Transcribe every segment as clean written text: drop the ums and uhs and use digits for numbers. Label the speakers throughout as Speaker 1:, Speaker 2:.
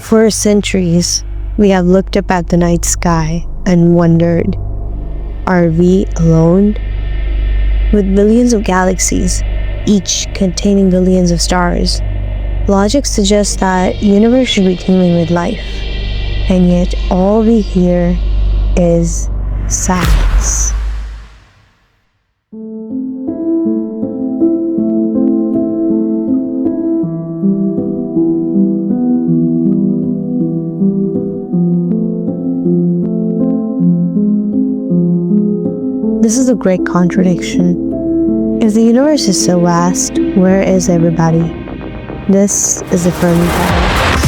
Speaker 1: For centuries, we have looked up at the night sky and wondered, are we alone? With billions of galaxies, each containing billions of stars, logic suggests that the universe should be teeming with life, and yet all we hear is silence. This is a great contradiction. If the universe is so vast, where is everybody? This is the Fermi Paradox.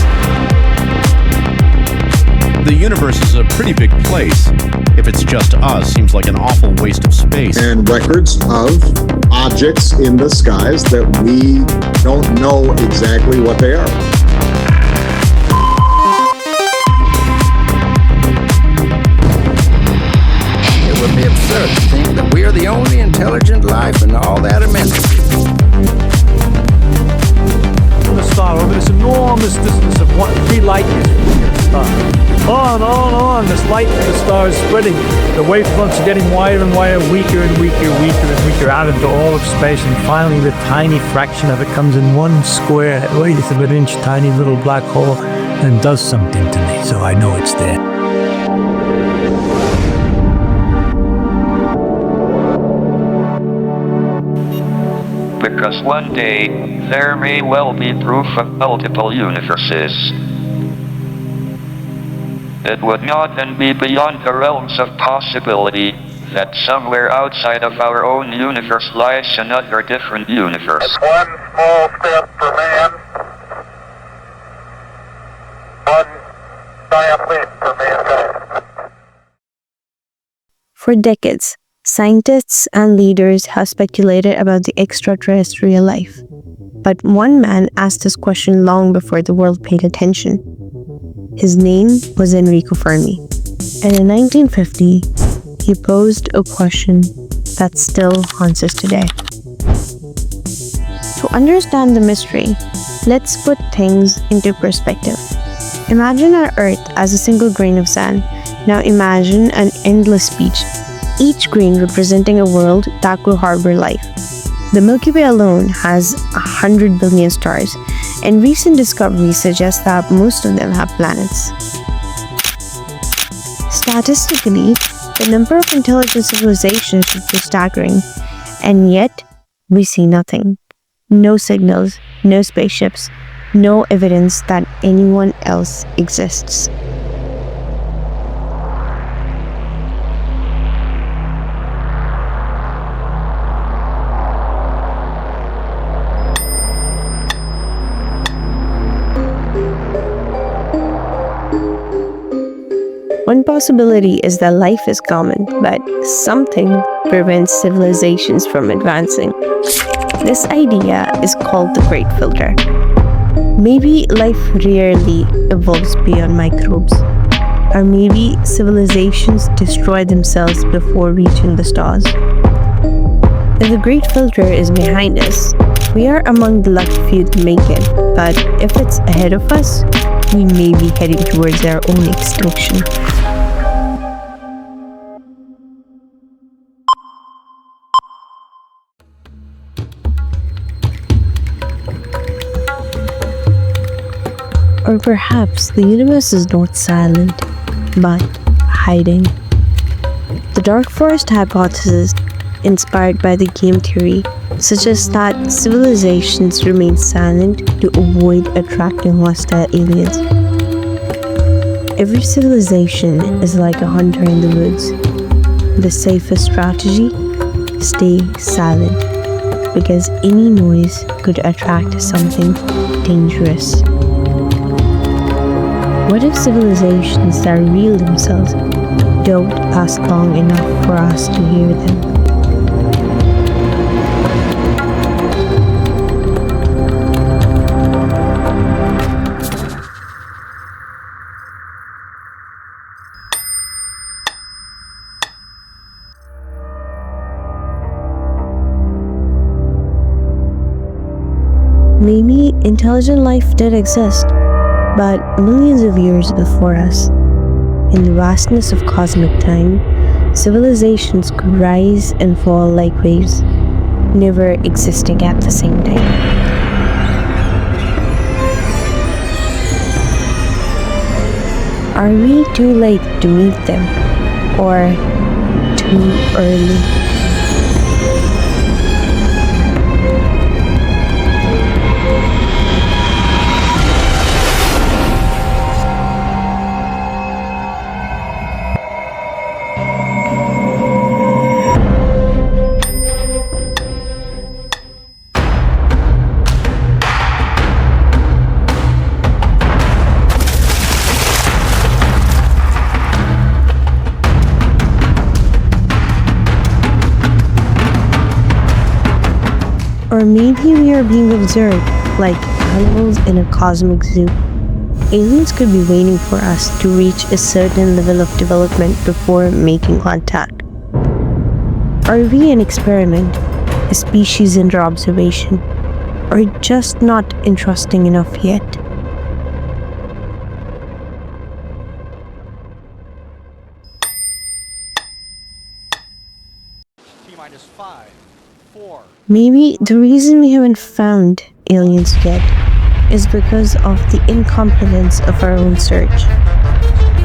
Speaker 2: The universe is a pretty big place. If it's just us, seems like an awful waste of space.
Speaker 3: And records of objects in the skies that we don't know exactly what they are.
Speaker 4: It would be absurd to think that we are the only intelligent life in all that immensity.
Speaker 5: From the star over this enormous distance of 3 light years from the star. On, on, this light from the star is spreading. The wavefronts are getting wider and wider, weaker and weaker, weaker and weaker, out into all of space, and finally the tiny fraction of it comes in one square, eighth of an inch, tiny little black hole, and does something to me, so I know it's there.
Speaker 6: Because one day, there may well be proof of multiple universes. It would not then be beyond the realms of possibility that somewhere outside of our own universe lies another different universe.
Speaker 7: It's one small step for man, one giant leap for mankind.
Speaker 1: For decades, scientists and leaders have speculated about the extraterrestrial life. But one man asked this question long before the world paid attention. His name was Enrico Fermi, and in 1950, he posed a question that still haunts us today. To understand the mystery, let's put things into perspective. Imagine our Earth as a single grain of sand. Now imagine an endless beach, each grain representing a world that could harbor life. The Milky Way alone has 100 billion stars, and recent discoveries suggest that most of them have planets. Statistically, the number of intelligent civilizations should be staggering, and yet we see nothing. No signals, no spaceships, no evidence that anyone else exists. One possibility is that life is common, but something prevents civilizations from advancing. This idea is called the Great Filter. Maybe life rarely evolves beyond microbes, or maybe civilizations destroy themselves before reaching the stars. If the Great Filter is behind us, we are among the lucky few to make it, but if it's ahead of us, we may be heading towards our own extinction. Or perhaps the universe is not silent, but hiding. The dark forest hypothesis, inspired by the game theory, suggests that civilizations remain silent to avoid attracting hostile aliens. Every civilization is like a hunter in the woods. The safest strategy? Stay silent, because any noise could attract something dangerous. What if civilizations that reveal themselves don't last long enough for us to hear them? Maybe intelligent life did exist, But millions of years before us, in the vastness of cosmic time, civilizations could rise and fall like waves, never existing at the same time. Are we too late to meet them, or too early? Or maybe we are being observed like animals in a cosmic zoo. Aliens could be waiting for us to reach a certain level of development before making contact. Are we an experiment, a species under observation, or just not interesting enough yet?
Speaker 2: T-minus 5, 4.
Speaker 1: Maybe the reason we haven't found aliens yet is because of the incompetence of our own search.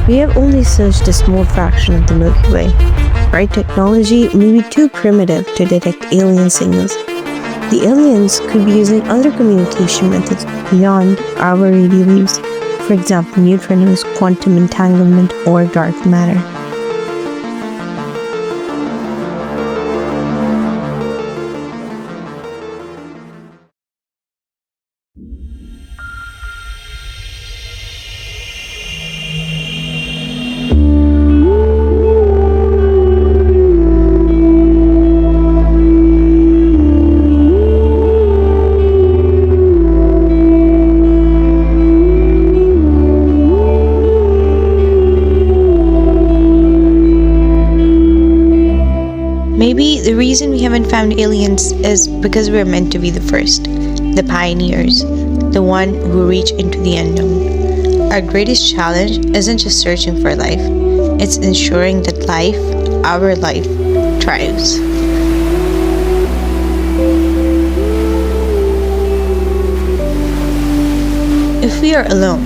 Speaker 1: We have only searched a small fraction of the Milky Way. Our technology may be too primitive to detect alien signals. The aliens could be using other communication methods beyond our radio waves, for example, neutrinos, quantum entanglement, or dark matter.
Speaker 8: Maybe the reason we haven't found aliens is because we're meant to be the first, the pioneers, the one who reach into the unknown. Our greatest challenge isn't just searching for life, it's ensuring that life, our life, thrives. If we are alone,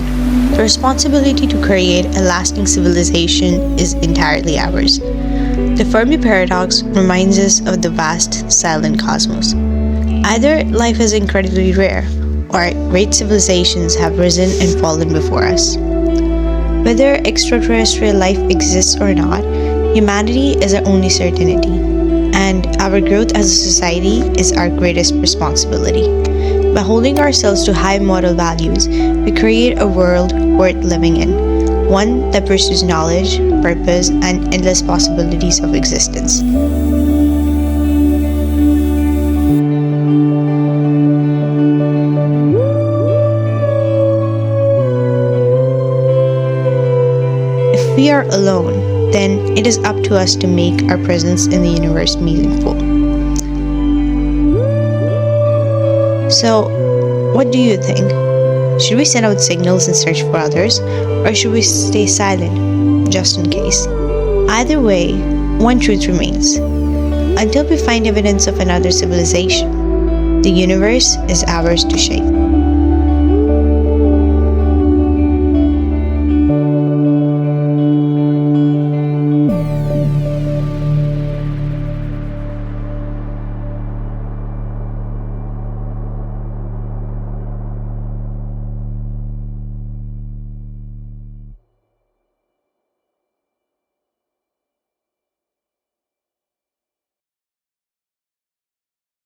Speaker 8: the responsibility to create a lasting civilization is entirely ours. The Fermi Paradox reminds us of the vast, silent cosmos. Either life is incredibly rare, or great civilizations have risen and fallen before us. Whether extraterrestrial life exists or not, humanity is our only certainty, and our growth as a society is our greatest responsibility. By holding ourselves to high moral values, we create a world worth living in. One that pursues knowledge, purpose, and endless possibilities of existence. If we are alone, then it is up to us to make our presence in the universe meaningful. So, what do you think? Should we send out signals and search for others, or should we stay silent, just in case? Either way, one truth remains. Until we find evidence of another civilization, the universe is ours to shape.